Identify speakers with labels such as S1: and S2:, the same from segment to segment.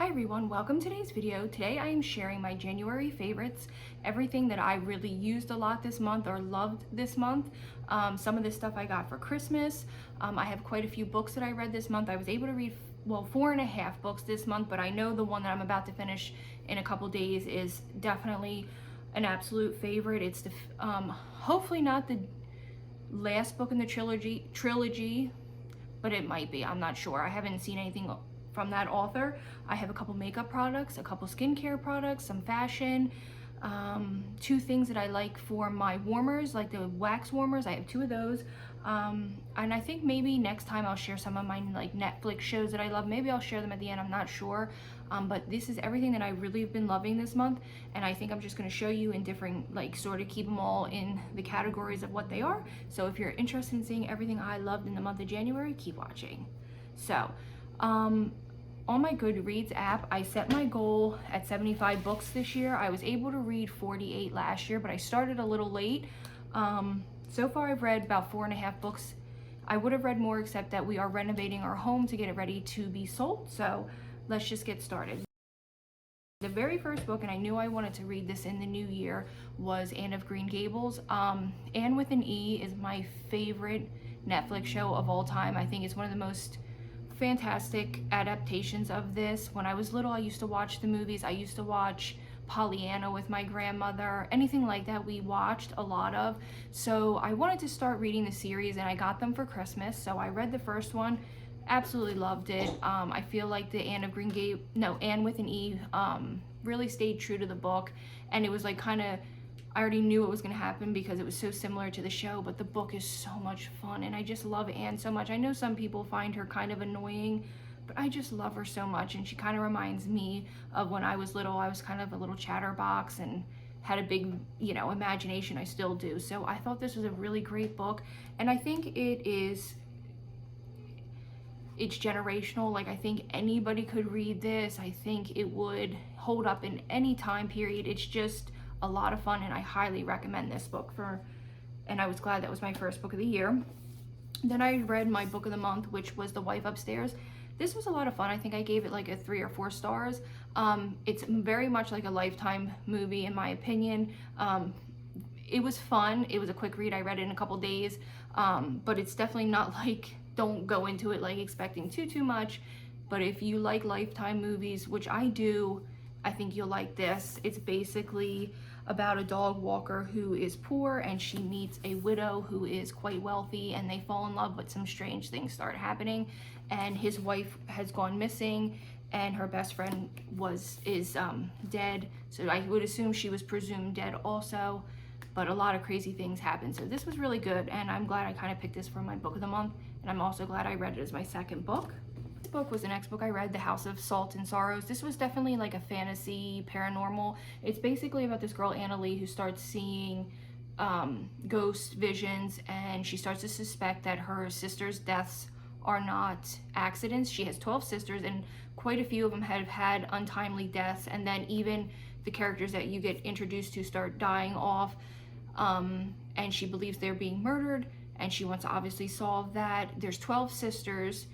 S1: Hi everyone, welcome to today's video. Today I am sharing my January favorites, everything that I really used a lot this month or loved this month. Some of this stuff I got for Christmas. I have quite a few books that I read this month. I was able to read, well, 4.5 books this month, but I know the one that I'm about to finish in a couple days is definitely an absolute favorite. It's the, hopefully not the last book in the trilogy, but it might be, I'm not sure. I haven't seen anything from that author. I have a couple makeup products, a couple skincare products, some fashion, two things that I like for my warmers, like the wax warmers. I have 2 of those. And I think maybe next time I'll share some of my like Netflix shows that I love. Maybe I'll share them at the end, I'm not sure. But this is everything that I really have been loving this month. And I think I'm just gonna show you in different, like sort of keep them all in the categories of what they are. So if you're interested in seeing everything I loved in the month of January, keep watching. So, on my Goodreads app, I set my goal at 75 books this year. I was able to read 48 last year, but I started a little late. So far I've read about 4.5 books. I would have read more, except that we are renovating our home to get it ready to be sold. So let's just get started. The very first book, and I knew I wanted to read this in the new year, was Anne of Green Gables. Anne with an E is my favorite Netflix show of all time. I think it's one of the most fantastic adaptations of this. When I was little, I used to watch the movies. I used to watch Pollyanna with my grandmother. Anything like that we watched a lot of. So I wanted to start reading the series, and I got them for Christmas. So I read the first one, absolutely loved it. I feel like the Anne with an E really stayed true to the book, and it was like kind of, I already knew what was going to happen because it was so similar to the show, but the book is so much fun, and I just love Anne so much. I know some people find her kind of annoying, but I just love her so much, and she kind of reminds me of when I was little. I was kind of a little chatterbox and had a big, imagination. I still do. So I thought this was a really great book, and I think it's generational. Like, I think anybody could read this. I think it would hold up in any time period. It's just a lot of fun, and I highly recommend this book and I was glad that was my first book of the year. Then I read my book of the month, which was The Wife Upstairs. This was a lot of fun. I think I gave it like a 3 or 4 stars. It's very much like a Lifetime movie in my opinion. It was fun. It was a quick read. I read it in a couple days, but it's definitely not like, don't go into it like expecting too much. But if you like Lifetime movies, which I do, I think you'll like this. It's basically about a dog walker who is poor, and she meets a widow who is quite wealthy, and they fall in love, but some strange things start happening, and his wife has gone missing, and her best friend is dead. So I would assume she was presumed dead also, but a lot of crazy things happen. So this was really good, and I'm glad I kind of picked this for my book of the month, and I'm also glad I read it as my second book. Book was the next book I read, The House of Salt and Sorrows. This was definitely like a fantasy paranormal. It's basically about this girl Anna Lee who starts seeing ghost visions, and she starts to suspect that her sister's deaths are not accidents. She has 12 sisters, and quite a few of them have had untimely deaths, and then even the characters that you get introduced to start dying off, and she believes they're being murdered, and she wants to obviously solve that. There's 12 sisters,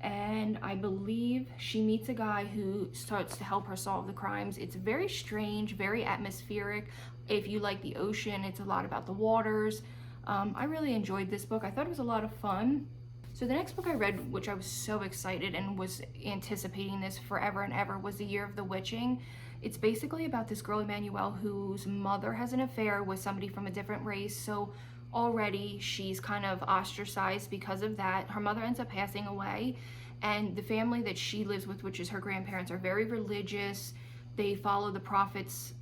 S1: and I believe she meets a guy who starts to help her solve the crimes. It's very strange, very atmospheric. If you like the ocean, it's a lot about the waters. I really enjoyed this book. I thought it was a lot of fun. So the next book I read, which I was so excited and was anticipating this forever and ever, was The Year of the Witching. It's basically about this girl, Emmanuelle, whose mother has an affair with somebody from a different race. So already she's kind of ostracized because of that. Her mother ends up passing away, and the family that she lives with, which is her grandparents, are very religious. They follow the prophet's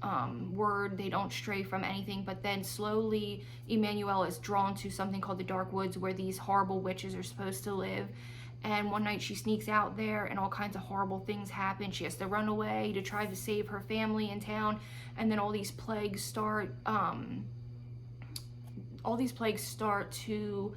S1: word. They don't stray from anything. But then slowly Emmanuelle is drawn to something called the Dark Woods, where these horrible witches are supposed to live. And one night she sneaks out there, and all kinds of horrible things happen. She has to run away to try to save her family in town, and then all these plagues start to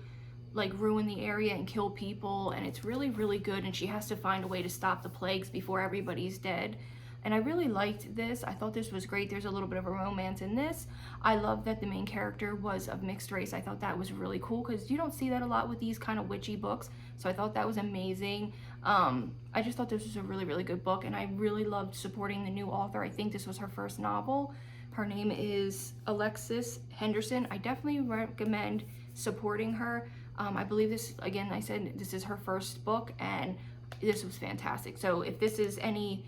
S1: like ruin the area and kill people, and it's really, really good, and she has to find a way to stop the plagues before everybody's dead. And I really liked this. I thought this was great. There's a little bit of a romance in this. I love that the main character was of mixed race. I thought that was really cool because you don't see that a lot with these kind of witchy books. So I thought that was amazing. I just thought this was a really, really good book, and I really loved supporting the new author. I think this was her first novel. Her name is Alexis Henderson. I definitely recommend supporting her. I believe this, again, I said this is her first book, and this was fantastic. So if this is any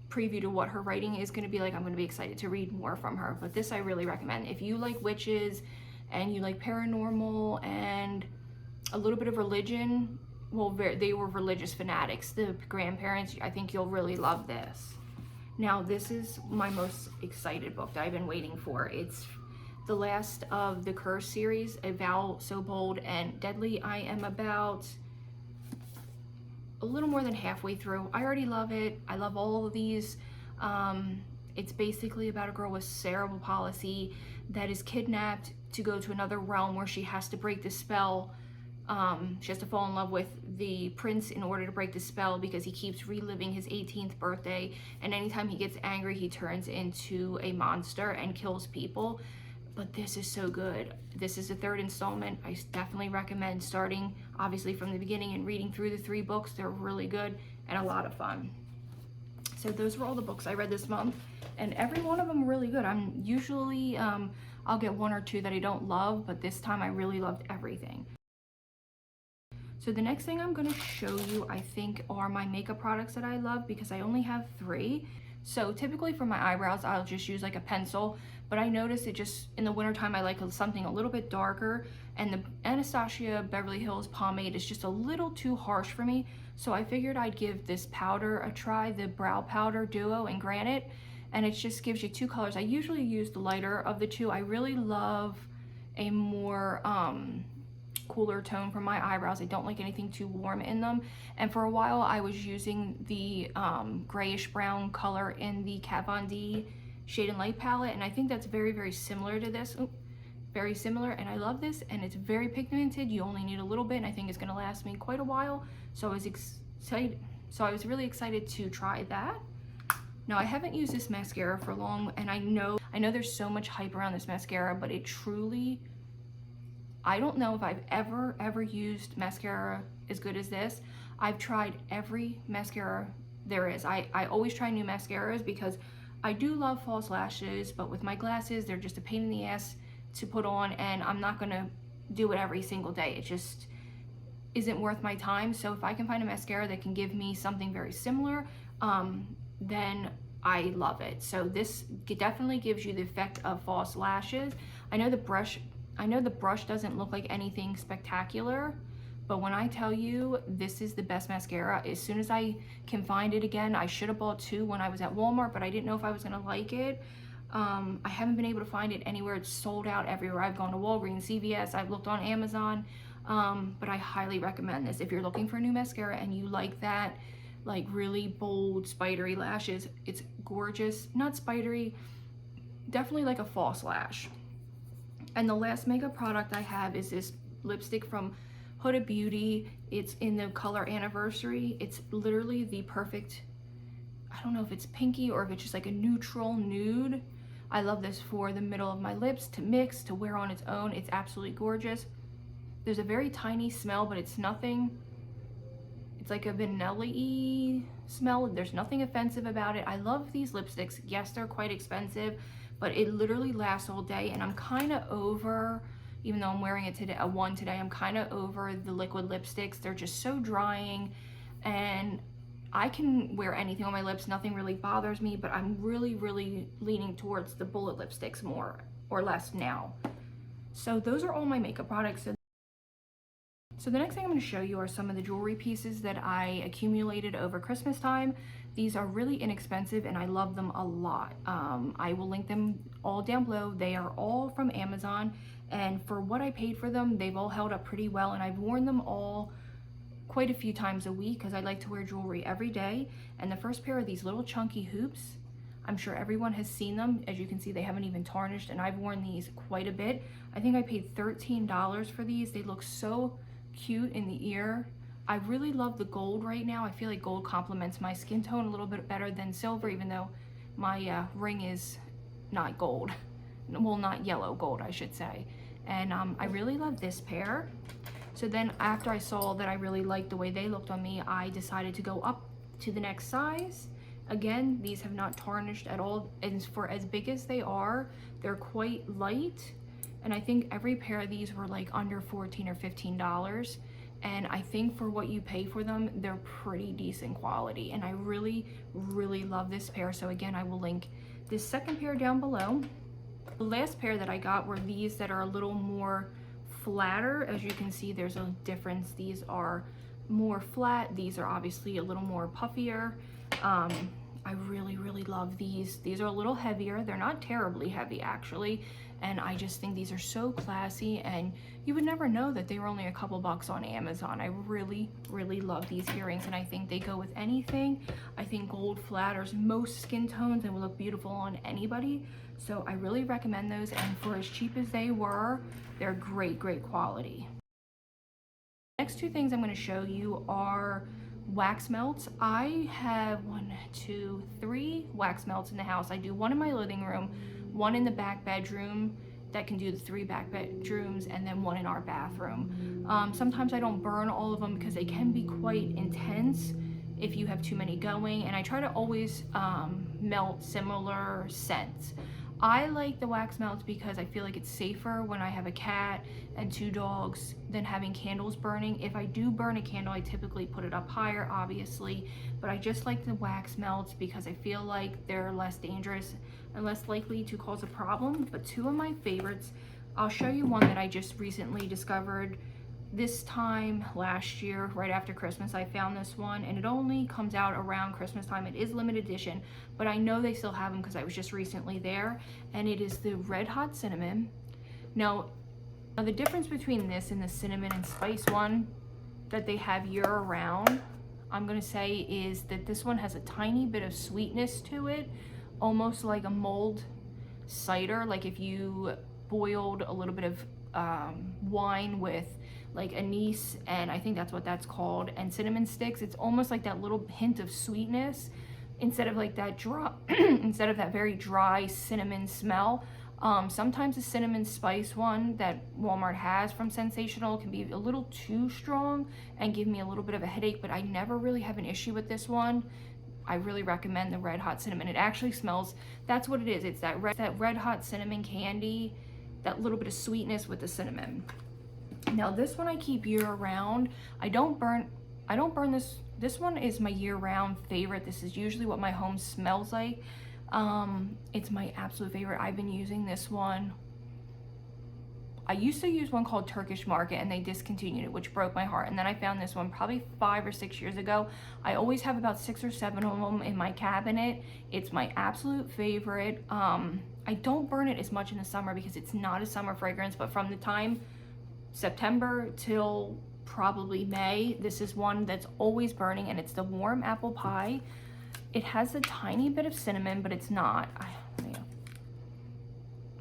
S1: preview to what her writing is going to be like, I'm going to be excited to read more from her. But this I really recommend. If you like witches and you like paranormal and a little bit of religion, well, they were religious fanatics, the grandparents, I think you'll really love this. Now, this is my most excited book that I've been waiting for. It's the last of the Curse series, A Vow So Bold and Deadly. I am about a little more than halfway through. I already love it. I love all of these. It's basically about a girl with cerebral palsy that is kidnapped to go to another realm where she has to break the spell. She has to fall in love with the prince in order to break the spell because he keeps reliving his 18th birthday, and anytime he gets angry he turns into a monster and kills people. But this is so good. This is the third installment. I definitely recommend starting obviously from the beginning and reading through the 3 books. They're really good and a lot of fun. So those were all the books I read this month, and every one of them really good. I'm usually I'll get 1 or 2 that I don't love, but this time I really loved everything. So the next thing I'm going to show you, I think, are my makeup products that I love, because I only have 3. So typically for my eyebrows, I'll just use like a pencil, but I noticed it just in the wintertime, I like something a little bit darker, and the Anastasia Beverly Hills pomade is just a little too harsh for me. So I figured I'd give this powder a try, the Brow Powder Duo in Granite, and it just gives you 2 colors. I usually use the lighter of the 2. I really love a more cooler tone for my eyebrows. I don't like anything too warm in them. And for a while I was using the grayish brown color in the Kat Von D Shade and Light palette, and I think that's very, very similar to this. Very similar, and I love this, and it's very pigmented. You only need a little bit, and I think it's going to last me quite a while. So I was excited. So I was really excited to try that. Now, I haven't used this mascara for long, and I know there's so much hype around this mascara, but it truly, I don't know if I've ever used mascara as good as this. I've tried every mascara there is. I always try new mascaras because I do love false lashes, but with my glasses, they're just a pain in the ass to put on, and I'm not gonna do it every single day. It just isn't worth my time. So if I can find a mascara that can give me something very similar, then I love it. So this definitely gives you the effect of false lashes. I know the brush doesn't look like anything spectacular, but when I tell you this is the best mascara, as soon as I can find it again, I should have bought 2 when I was at Walmart, but I didn't know if I was gonna like it. I haven't been able to find it anywhere. It's sold out everywhere. I've gone to Walgreens, CVS, I've looked on Amazon, but I highly recommend this. If you're looking for a new mascara and you like that, like really bold, spidery lashes, it's gorgeous. Not spidery, definitely like a false lash. And the last makeup product I have is this lipstick from Huda Beauty. It's in the color Anniversary. It's literally the perfect, I don't know if it's pinky or if it's just like a neutral nude. I love this for the middle of my lips, to mix, to wear on its own. It's absolutely gorgeous. There's a very tiny smell, but it's nothing, it's like a vanilla-y smell. There's nothing offensive about it. I love these lipsticks. Yes, they're quite expensive, but it literally lasts all day, and I'm kind of over, even though I'm wearing it today, one today, I'm kind of over the liquid lipsticks. They're just so drying, and I can wear anything on my lips, nothing really bothers me, but I'm really, really leaning towards the bullet lipsticks more or less now. So those are all my makeup products. So the next thing I'm going to show you are some of the jewelry pieces that I accumulated over Christmas time. These are really inexpensive and I love them a lot. I will link them all down below. They are all from Amazon, and for what I paid for them, they've all held up pretty well, and I've worn them all quite a few times a week because I like to wear jewelry every day. And the first pair are these little chunky hoops. I'm sure everyone has seen them. As you can see, they haven't even tarnished, and I've worn these quite a bit. I think I paid $13 for these. They look so cute in the ear. I really love the gold right now. I feel like gold complements my skin tone a little bit better than silver, even though my ring is not gold. Well, not yellow gold, I should say. And I really love this pair. So then after I saw that I really liked the way they looked on me, I decided to go up to the next size. Again, these have not tarnished at all, and for as big as they are, they're quite light. And I think every pair of these were like under $14 or $15. And I think for what you pay for them, they're pretty decent quality. And I really, really love this pair. So again, I will link this second pair down below. The last pair that I got were these that are a little more flatter. As you can see, there's a difference. These are more flat. These are obviously a little more puffier. I really, really love these. These are a little heavier. They're not terribly heavy actually. And I just think these are so classy, and you would never know that they were only a couple bucks on Amazon. I really, really love these earrings, and I think they go with anything. I think gold flatters most skin tones and will look beautiful on anybody. So I really recommend those, and for as cheap as they were, they're great, great quality. Next two things I'm going to show you are wax melts. I have 1, 2, 3 wax melts in the house. I do one in my living room, one in the back bedroom that can do the 3 back bedrooms, and then one in our bathroom. Sometimes I don't burn all of them because they can be quite intense if you have too many going, and I try to always melt similar scents. I like the wax melts because I feel like it's safer when I have a cat and 2 dogs than having candles burning. If I do burn a candle, I typically put it up higher, obviously, but I just like the wax melts because I feel like they're less dangerous and less likely to cause a problem. But 2 of my favorites, I'll show you one that I just recently discovered. This time last year, right after Christmas, I found this one, and it only comes out around Christmas time. It is limited edition, but I know they still have them because I was just recently there, and it is the Red Hot Cinnamon. Now the difference between this and the cinnamon and spice one that they have year-round, I'm gonna say, is that this one has a tiny bit of sweetness to it, almost like a mulled cider, like if you boiled a little bit of wine with like anise, and I think that's what that's called, and cinnamon sticks. It's almost like that little hint of sweetness instead of like that dry instead of that very dry cinnamon smell. Sometimes the cinnamon spice one that Walmart has from Sensational can be a little too strong and give me a little bit of a headache, but I never really have an issue with this one. I really recommend the Red Hot Cinnamon. It actually smells, that's what it is. It's that red hot cinnamon candy, that little bit of sweetness with the cinnamon. Now this one I keep year round. I don't burn this. This one is my year round favorite. This is usually what my home smells like. It's my absolute favorite. I've been using this one. I used to use one called Turkish Market, and they discontinued it, which broke my heart. And then I found this one probably 5 or 6 years ago. I always have about 6 or 7 of them in my cabinet. It's my absolute favorite. I don't burn it as much in the summer because it's not a summer fragrance, but from the time September till probably May, this is one that's always burning, and it's the warm apple pie. It has a tiny bit of cinnamon, but it's not.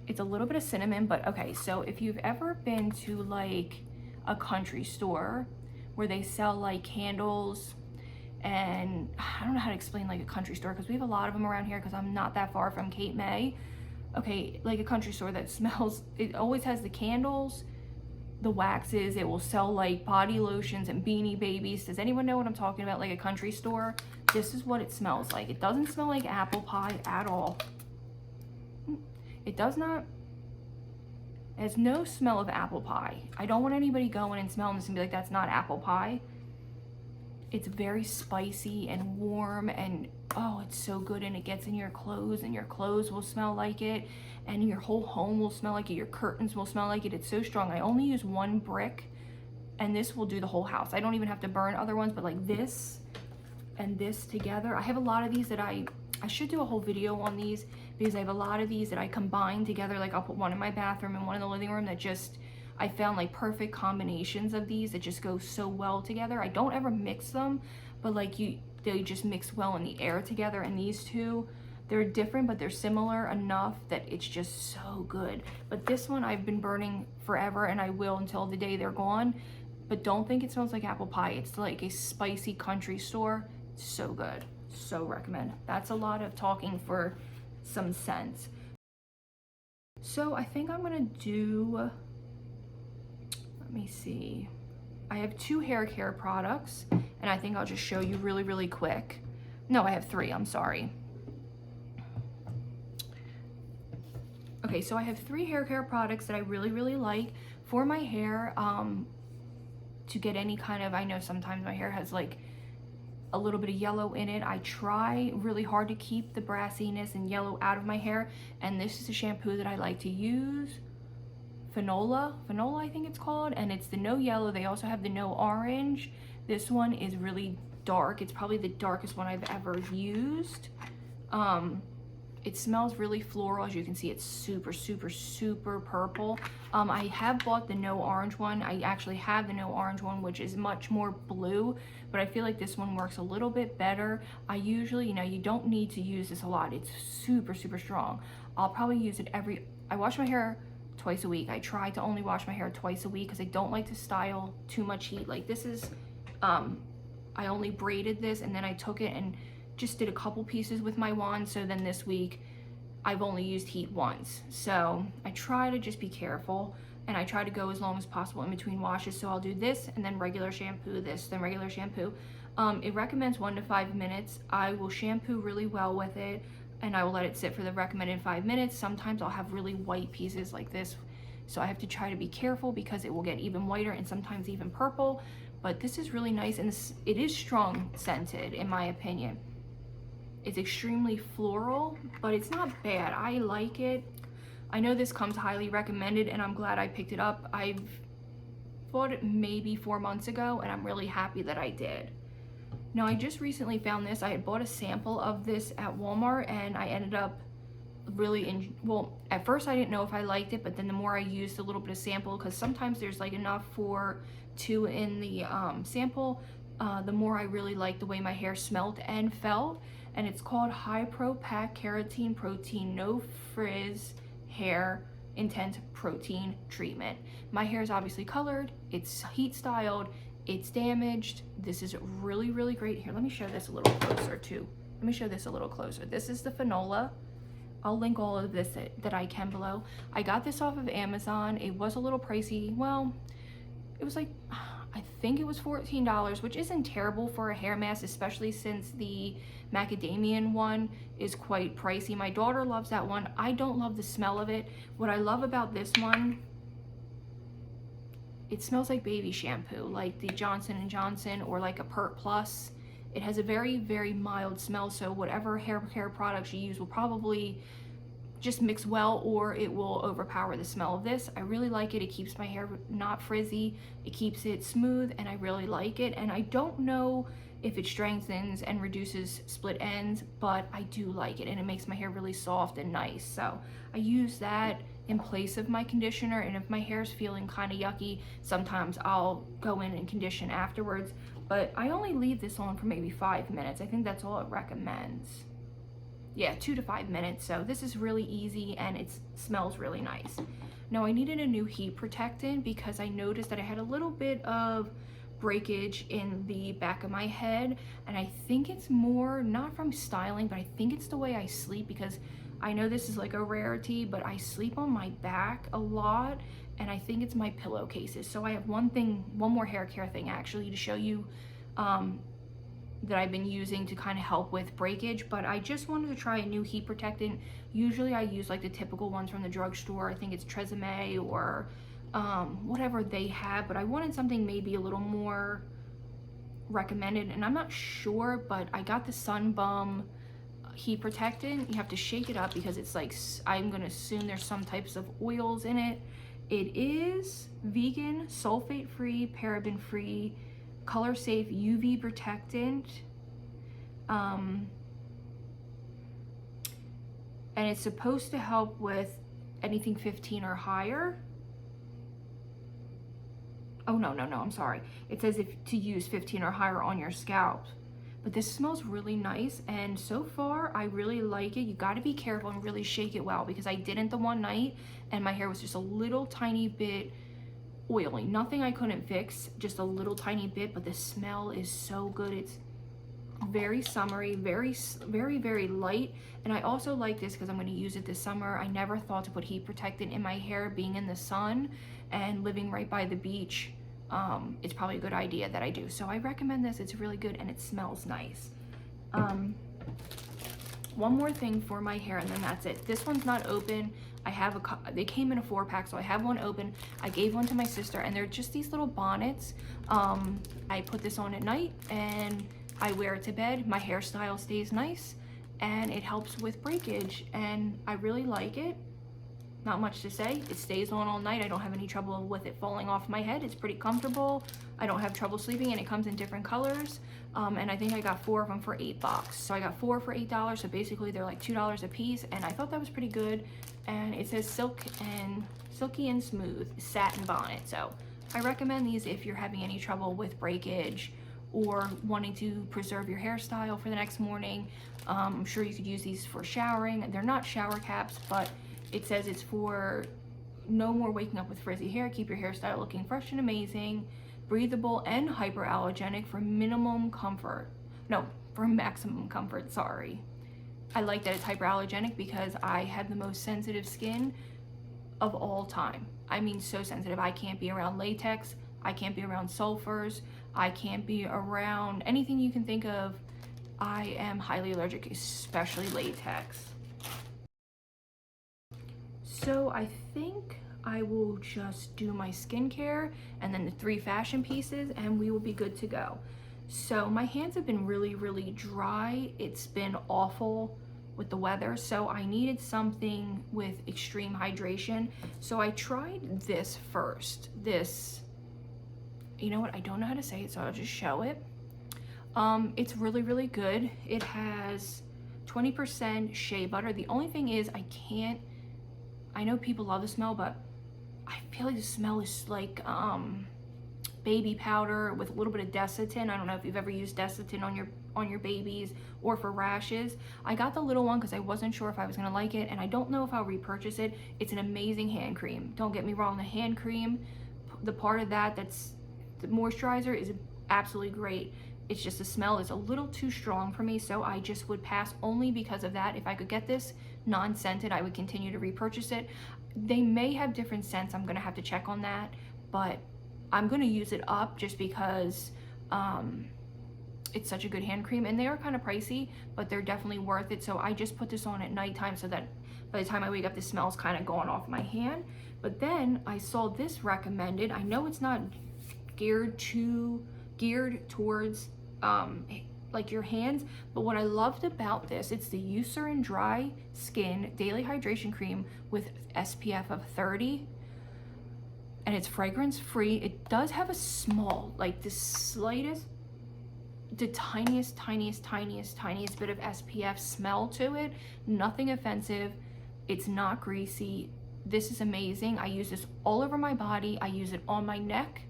S1: It's a little bit of cinnamon, but okay, so if you've ever been to like a country store where they sell like candles, and I don't know how to explain like a country store because we have a lot of them around here because I'm not that far from Cape May. Okay, like a country store that smells, it always has the candles, the waxes, it will sell like body lotions and Beanie Babies. Does anyone know what I'm talking about? Like a country store? This is what it smells like. It doesn't smell like apple pie at all. It does not, it has no smell of apple pie. I don't want anybody going and smelling this and be like, that's not apple pie. It's very spicy and warm, and oh, it's so good, and it gets in your clothes, and your clothes will smell like it, and your whole home will smell like it, your curtains will smell like it. It's so strong. I only use 1 brick, and this will do the whole house. I don't even have to burn other ones, but like this and this together. I have a lot of these that I should do a whole video on these because I have a lot of these that I combine together. Like I'll put one in my bathroom and one in the living room that just, I found like perfect combinations of these that just go so well together. I don't ever mix them, but like they just mix well in the air together. And these two, they're different, but they're similar enough that it's just so good. But this one I've been burning forever, and I will until the day they're gone. But don't think it smells like apple pie. It's like a spicy country store. It's so good. So recommend. That's a lot of talking for some scents. So I think I'm gonna do, let me see. I have 2 hair care products, and I think I'll just show you really, really quick. No, I have 3, I'm sorry. Okay, so I have 3 hair care products that I really, really like for my hair, to get any kind of, I know sometimes my hair has like a little bit of yellow in it. I try really hard to keep the brassiness and yellow out of my hair, and this is a shampoo that I like to use. Fanola I think it's called, and it's the no yellow. They also have the no orange. This one is really dark. It's probably the darkest one I've ever used. It smells really floral. As you can see, it's super, super, super purple. I have bought the no orange one. I actually have the no orange one, which is much more blue, but I feel like this one works a little bit better. I usually, you don't need to use this a lot. It's super, super strong. I'll probably use it I wash my hair twice a week. I try to only wash my hair twice a week because I don't like to style too much heat. Like this is, I only braided this and then I took it and just did a couple pieces with my wand. So then this week I've only used heat once. So I try to just be careful, and I try to go as long as possible in between washes. So I'll do this and then regular shampoo, this, then regular shampoo. It recommends 1 to 5 minutes. I will shampoo really well with it, and I will let it sit for the recommended 5 minutes. Sometimes I'll have really white pieces like this, so I have to try to be careful because it will get even whiter and sometimes even purple. But this is really nice, and it is strong scented in my opinion. It's extremely floral, but it's not bad. I like it. I know this comes highly recommended, and I'm glad I picked it up. I've bought it maybe 4 months ago, and I'm really happy that I did. Now, I just recently found this. I had bought a sample of this at Walmart, and I ended up really well, at first I didn't know if I liked it, but then the more I used a little bit of sample, because sometimes there's like enough for 2 in the sample, the more I really liked the way my hair smelled and felt. And it's called High Pro Pack Keratin Protein No Frizz Hair Intense Protein Treatment. My hair is obviously colored, it's heat styled, it's damaged. This is really, really great. Here, let me show this a little closer too. Let me show this a little closer. This is the Fanola. I'll link all of this that I can below. I got this off of Amazon. It was a little pricey. Well, it was like, I think it was $14, which isn't terrible for a hair mask, especially since the macadamian one is quite pricey. My daughter loves that one. I don't love the smell of it. What I love about this one, it smells like baby shampoo, like the Johnson & Johnson or like a Pert Plus. It has a very, very mild smell, so whatever hair care products you use will probably just mix well, or it will overpower the smell of this. I really like it. It keeps my hair not frizzy. It keeps it smooth, and I really like it. And I don't know if it strengthens and reduces split ends, but I do like it, and it makes my hair really soft and nice. So I use that in place of my conditioner, and if my hair's feeling kind of yucky, sometimes I'll go in and condition afterwards. But I only leave this on for maybe 5 minutes. I think that's all it recommends. Yeah, 2 to 5 minutes. So this is really easy, and it smells really nice. Now I needed a new heat protectant because I noticed that I had a little bit of breakage in the back of my head, and I think it's more not from styling, but I think it's the way I sleep, because I know this is like a rarity, but I sleep on my back a lot, and I think it's my pillowcases. So I have one more hair care thing actually to show you that I've been using to kind of help with breakage, but I just wanted to try a new heat protectant. Usually I use like the typical ones from the drugstore. I think it's Tresemme or whatever they have, but I wanted something maybe a little more recommended, and I'm not sure, but I got the Sun Bum heat protectant. You have to shake it up because it's like, I'm gonna assume there's some types of oils in it. It is vegan, sulfate-free, paraben-free, color safe UV protectant, and it's supposed to help with anything 15 or higher. Oh no, I'm sorry, it says if to use 15 or higher on your scalp. But this smells really nice, and so far I really like it. You got to be careful and really shake it well, because I didn't the one night and my hair was just a little tiny bit oily. Nothing I couldn't fix, just a little tiny bit, but the smell is so good. It's very summery, very, very, very light. And I also like this because I'm going to use it this summer. I never thought to put heat protectant in my hair, being in the sun and living right by the beach. it's probably a good idea that I do. So I recommend this. It's really good and it smells nice. One more thing for my hair and then that's it. This one's not open. They came in a 4-pack, so I have one open. I gave one to my sister and they're just these little bonnets. I put this on at night and I wear it to bed. My hairstyle stays nice and it helps with breakage and I really like it. Not much to say. It stays on all night. I don't have any trouble with it falling off my head. It's pretty comfortable. I don't have trouble sleeping and it comes in different colors. And I think I got 4 of them for $8. So I got 4 for $8. So basically they're like $2 a piece. And I thought that was pretty good. And it says silky and smooth satin bonnet. So I recommend these if you're having any trouble with breakage or wanting to preserve your hairstyle for the next morning. I'm sure you could use these for showering. They're not shower caps, but it says it's for no more waking up with frizzy hair. Keep your hairstyle looking fresh and amazing. Breathable and hyperallergenic for minimum comfort. No, for maximum comfort, sorry. I like that it's hyperallergenic because I have the most sensitive skin of all time. I mean, so sensitive. I can't be around latex. I can't be around sulfurs. I can't be around anything you can think of. I am highly allergic, especially latex. So I think I will just do my skincare and then the 3 fashion pieces and we will be good to go. So my hands have been really, really dry. It's been awful with the weather. So I needed something with extreme hydration. So I tried this first. This, you know what? I don't know how to say it, so I'll just show it. It's really, really good. It has 20% shea butter. The only thing is I know people love the smell, but I feel like the smell is like baby powder with a little bit of Desitin. I don't know if you've ever used Desitin on your babies or for rashes. I got the little one because I wasn't sure if I was gonna like it, and I don't know if I'll repurchase it. It's an amazing hand cream. Don't get me wrong, the hand cream, the part of that's the moisturizer is absolutely great. It's just the smell is a little too strong for me, so I just would pass only because of that. If I could get this non-scented, I would continue to repurchase it. They may have different scents. I'm gonna have to check on that, but I'm gonna use it up just because it's such a good hand cream, and they are kind of pricey, but they're definitely worth it. So I just put this on at nighttime so that by the time I wake up, the smell's kind of going off my hand. But then I saw this recommended. I know it's not geared towards like your hands, but what I loved about this, it's the Eucerin Dry Skin Daily Hydration Cream with SPF of 30, and it's fragrance free. It does have a small, like the tiniest bit of SPF smell to it. Nothing offensive. It's not greasy. This is amazing. I use this all over my body. I use it on my neck,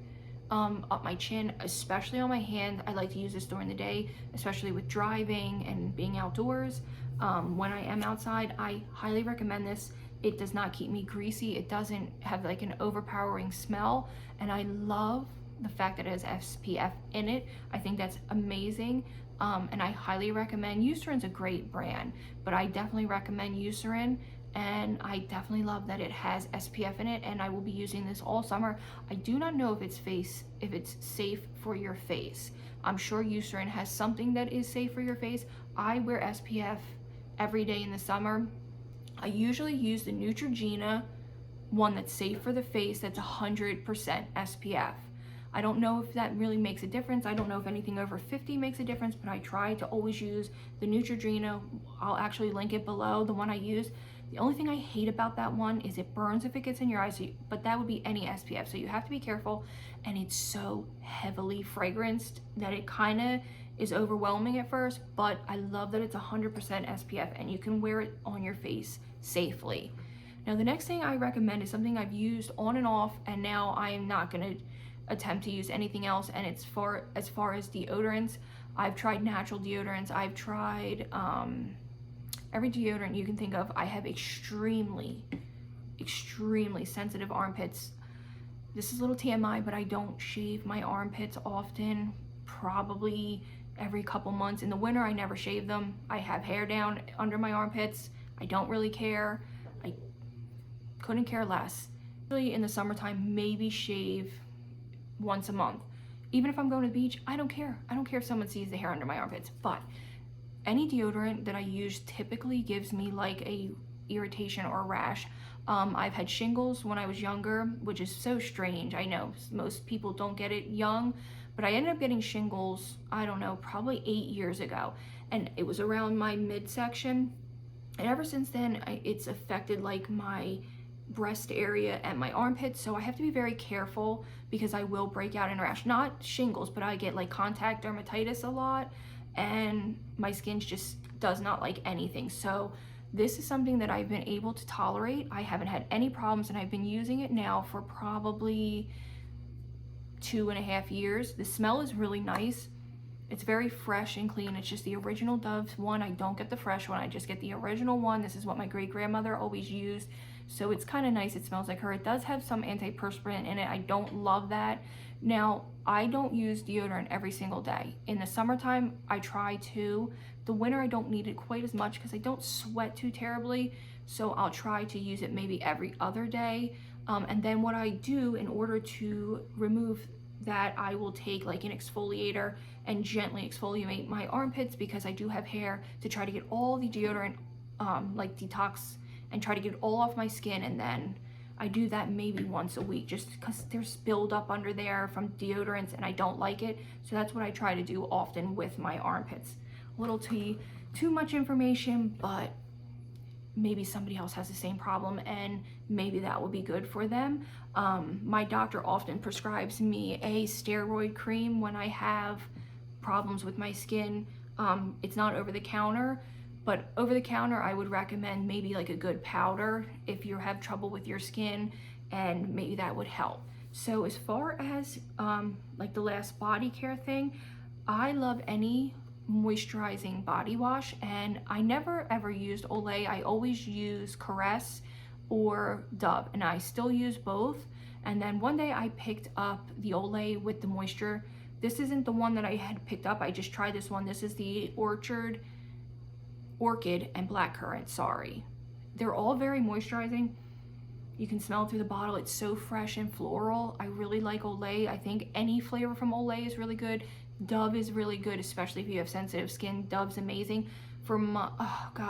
S1: up my chin, especially on my hand. I like to use this during the day, especially with driving and being outdoors. When I am outside, I highly recommend this. It does not keep me greasy. It doesn't have like an overpowering smell, and I love the fact that it has SPF in it. I think that's amazing, and I highly recommend. Eucerin's a great brand, but I definitely recommend Eucerin. And I definitely love that it has SPF in it, and I will be using this all summer. I do not know if it's safe for your face. I'm sure Eucerin has something that is safe for your face. I wear SPF every day in the summer. I usually use the Neutrogena one that's safe for the face, that's 100% SPF. I don't know if that really makes a difference. I don't know if anything over 50 makes a difference, but I try to always use the Neutrogena. I'll actually link it below, the one I use. The only thing I hate about that one is it burns if it gets in your eyes, but that would be any SPF, so you have to be careful. And it's so heavily fragranced that it kind of is overwhelming at first, but I love that it's 100% SPF and you can wear it on your face safely. Now the next thing I recommend is something I've used on and off, and now I am not going to attempt to use anything else, and it's as far as deodorants. I've tried natural deodorants. I've tried every deodorant you can think of. I have extremely sensitive armpits. This is a little TMI, but I don't shave my armpits often, probably every couple months. In the winter, I never shave them. I have hair down under my armpits. I don't really care. I couldn't care less. Really in the summertime, maybe shave once a month. Even if I'm going to the beach, I don't care. I don't care if someone sees the hair under my armpits. But any deodorant that I use typically gives me like a irritation or rash. I've had shingles when I was younger, which is so strange. I know most people don't get it young, but I ended up getting shingles, I don't know, probably 8 years ago. And it was around my midsection. And ever since then, it's affected like my breast area and my armpits. So I have to be very careful because I will break out in a rash. Not shingles, but I get like contact dermatitis a lot. And my skin just does not like anything. So this is something that I've been able to tolerate. I haven't had any problems, and I've been using it now for probably 2.5 years. The smell is really nice. It's very fresh and clean. It's just the original Dove one. I don't get the fresh one. I just get the original one. This is what my great grandmother always used. So it's kind of nice. It smells like her. It does have some antiperspirant in it. I don't love that. Now, I don't use deodorant every single day. In the summertime, I try to. The winter, I don't need it quite as much because I don't sweat too terribly. So I'll try to use it maybe every other day. And then what I do in order to remove that, I will take like an exfoliator and gently exfoliate my armpits because I do have hair, to try to get all the deodorant, like detox, and try to get it all off my skin. And then I do that maybe once a week just because there's buildup under there from deodorants and I don't like it. So that's what I try to do often with my armpits. A little too much information, but maybe somebody else has the same problem and maybe that will be good for them. My doctor often prescribes me a steroid cream when I have problems with my skin. It's not over the counter, but over the counter I would recommend maybe like a good powder if you have trouble with your skin, and maybe that would help. So as far as like the last body care thing, I love any moisturizing body wash, and I never ever used Olay. I always use Caress or Dove, and I still use both. And then one day I picked up the Olay with the moisture. This isn't the one that I had picked up. I just tried this one. This is the Orchid and Blackcurrant. Sorry. They're all very moisturizing. You can smell it through the bottle. It's so fresh and floral. I really like Olay. I think any flavor from Olay is really good. Dove is really good, especially if you have sensitive skin. Dove's amazing.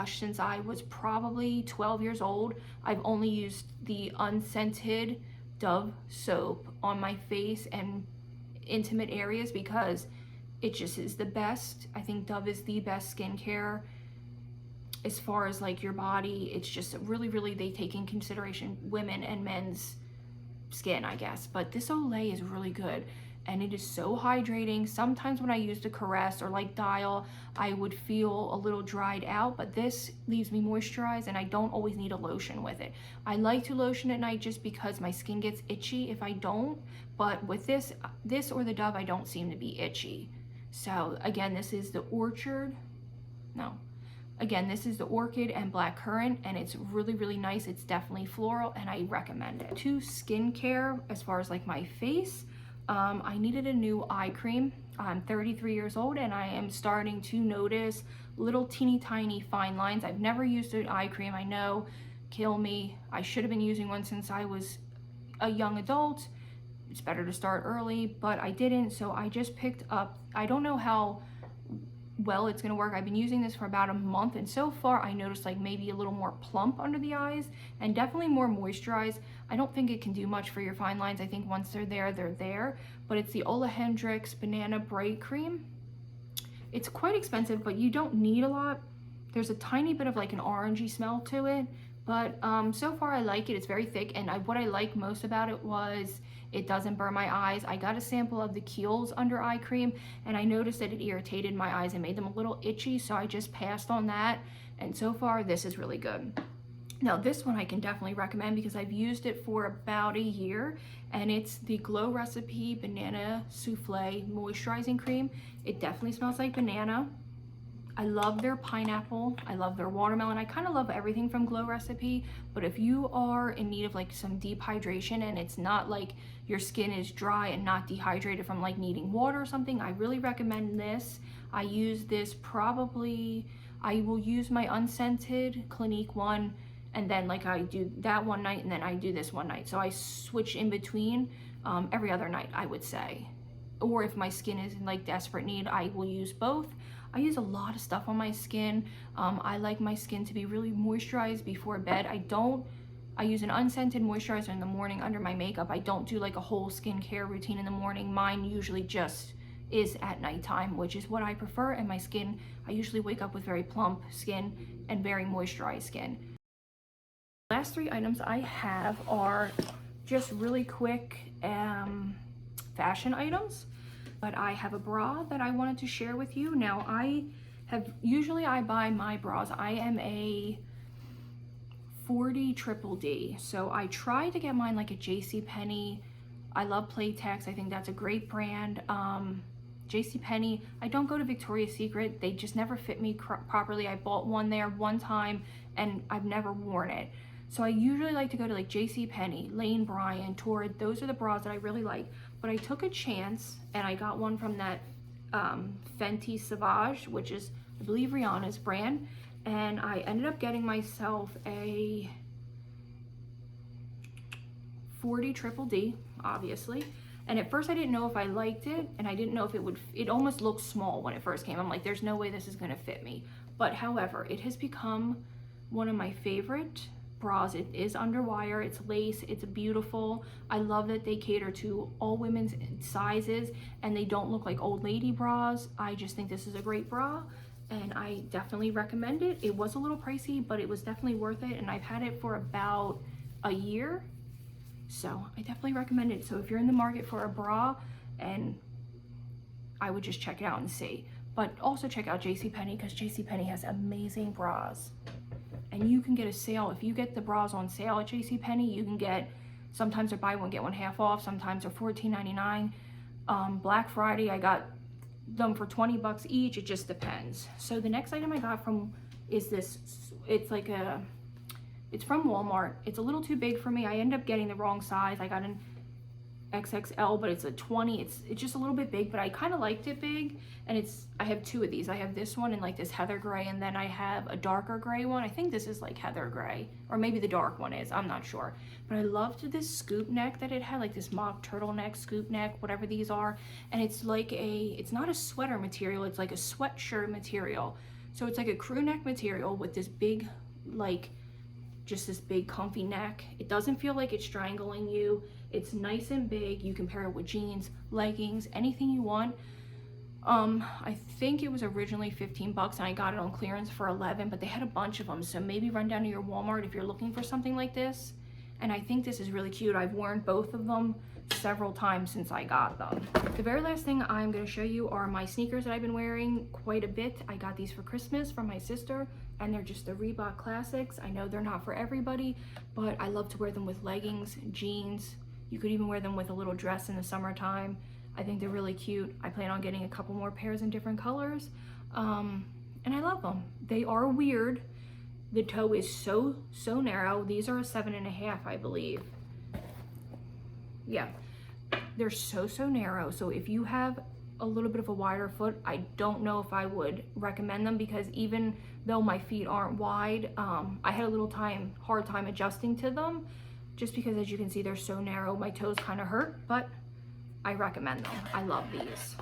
S1: Since I was probably 12 years old, I've only used the unscented Dove soap on my face and intimate areas because it just is the best. I think Dove is the best skincare as far as like your body. It's just really, they take in consideration women and men's skin, I guess. But this Olay is really good. And it is so hydrating. Sometimes when I use the Caress or like Dial, I would feel a little dried out, but this leaves me moisturized and I don't always need a lotion with it. I like to lotion at night just because my skin gets itchy if I don't, but with this or the Dove, I don't seem to be itchy. So again, this is the Orchid and Blackcurrant, and it's really nice. It's definitely floral and I recommend it. To skincare, as far as like my face, I needed a new eye cream. I'm 33 years old and I am starting to notice little teeny tiny fine lines. I've never used an eye cream. I know, kill me. I should have been using one since I was a young adult. It's better to start early, but I didn't. So I just picked up, I don't know how well it's gonna work. I've been using this for about a month, and so far I noticed like maybe a little more plump under the eyes and definitely more moisturized. I don't think it can do much for your fine lines. I think once they're there, but it's the Ole Hendrix Banana Bright Cream. It's quite expensive, but you don't need a lot. There's a tiny bit of like an orangey smell to it, but so far I like it. It's very thick, and what I like most about it was it doesn't burn my eyes. I got a sample of the Kiehl's under eye cream and I noticed that it irritated my eyes and made them a little itchy, so I just passed on that, and so far this is really good. Now this one I can definitely recommend because I've used it for about a year, and it's the Glow Recipe Banana Souffle Moisturizing Cream. It definitely smells like banana. I love their pineapple, I love their watermelon. I kind of love everything from Glow Recipe, but if you are in need of like some deep hydration and it's not like your skin is dry and not dehydrated from like needing water or something, I really recommend this. I use this I will use my unscented Clinique one, and then like I do that one night and then I do this one night. So I switch in between. every other night, I would say. Or if my skin is in like desperate need, I will use both. I use a lot of stuff on my skin. I like my skin to be really moisturized before bed. I use an unscented moisturizer in the morning under my makeup. I don't do like a whole skincare routine in the morning. Mine usually just is at nighttime, which is what I prefer. And my skin, I usually wake up with very plump skin and very moisturized skin. Last 3 items I have are just really quick fashion items, but I have a bra that I wanted to share with you. Now usually I buy my bras. I am a 40 triple D, so I try to get mine like a JCPenney. I love Playtex. I think that's a great brand. JCPenney, I don't go to Victoria's Secret. They just never fit me properly. I bought one there one time and I've never worn it. So I usually like to go to like JCPenney, Lane Bryant, Torrid. Those are the bras that I really like. But I took a chance and I got one from that Fenty Sauvage, which is, I believe, Rihanna's brand. And I ended up getting myself a 40 triple D, obviously. And at first I didn't know if I liked it, and I didn't know if it almost looked small when it first came. I'm like, there's no way this is gonna fit me. But however, it has become one of my favorite bras. It is underwire, it's lace, it's beautiful. I love that they cater to all women's sizes and they don't look like old lady bras. I just think this is a great bra and I definitely recommend it. It was a little pricey, but it was definitely worth it, and I've had it for about a year, so I definitely recommend it. So if you're in the market for a bra, and I would just check it out and see. But also check out JCPenney, because JCPenney has amazing bras. And you can get a sale. If you get the bras on sale at JCPenney, you can get, sometimes they're buy one, get one half off, sometimes they're $14.99. Black Friday, I got them for 20 bucks each. It just depends. So the next item I got from is this, it's from Walmart. It's a little too big for me. I ended up getting the wrong size. I got an XXL, but it's a 20. It's just a little bit big, but I kind of liked it big. And I have 2 of these. I have this one in like this heather gray, and then I have a darker gray one. I think this is like heather gray, or maybe the dark one is, I'm not sure. But I loved this scoop neck that it had, like this mock turtleneck, scoop neck, whatever these are. And it's like it's not a sweater material, it's like a sweatshirt material. So it's like a crew neck material with this big, like, just this big comfy neck. It doesn't feel like it's strangling you. It's nice and big. You can pair it with jeans, leggings, anything you want. I think it was originally 15 bucks and I got it on clearance for 11, but they had a bunch of them. So maybe run down to your Walmart if you're looking for something like this. And I think this is really cute. I've worn both of them several times since I got them. The very last thing I'm going to show you are my sneakers that I've been wearing quite a bit. I got these for Christmas from my sister, and they're just the Reebok Classics. I know they're not for everybody, but I love to wear them with leggings, jeans. You could even wear them with a little dress in the summertime. I think they're really cute. I plan on getting a couple more pairs in different colors, and I love them. They are weird. The toe is so narrow. These are a 7.5, I believe. Yeah, they're so narrow. So if you have a little bit of a wider foot, I don't know if I would recommend them, because even though my feet aren't wide, I had a little hard time adjusting to them, just because, as you can see, they're so narrow. My toes kind of hurt, but I recommend them. I love these.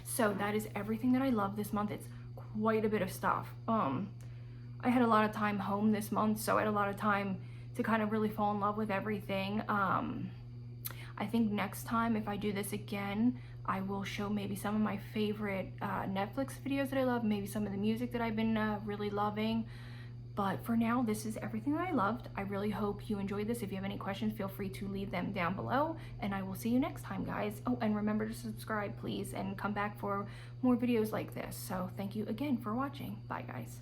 S1: So that is everything that I love this month. It's quite a bit of stuff. I had a lot of time home this month, so I had a lot of time to kind of really fall in love with everything. I think next time, if I do this again, I will show maybe some of my favorite Netflix videos that I love, maybe some of the music that I've been really loving. But for now, this is everything that I loved. I really hope you enjoyed this. If you have any questions, feel free to leave them down below, and I will see you next time, guys. Oh, and remember to subscribe, please, and come back for more videos like this. So thank you again for watching. Bye, guys.